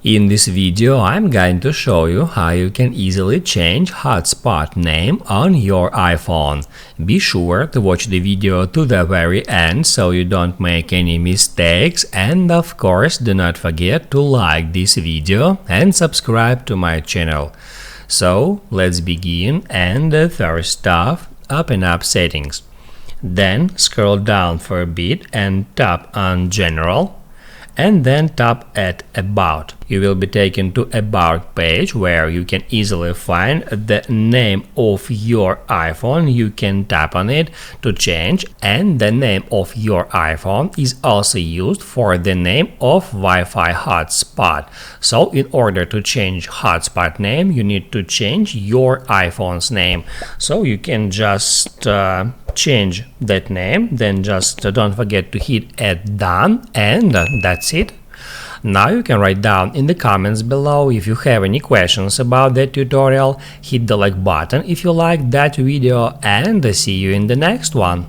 In this video, I'm going to show you how you can easily change hotspot name on your iPhone. Be sure to watch the video to the very end so you don't make any mistakes, and of course do not forget to like this video and subscribe to my channel. So let's begin, and first off, open up settings. Then scroll down for a bit and tap on General, and then tap at About. You will be taken to About page where you can easily find the name of your iPhone. You can tap on it to change, and the name of your iPhone is also used for the name of Wi-Fi hotspot. So in order to change hotspot name, you need to change your iPhone's name. So you can just change that name, then just don't forget to hit Add Done, and that's it. Now you can write down in the comments below if you have any questions about that tutorial. Hit the like button if you liked that video, and see you in the next one.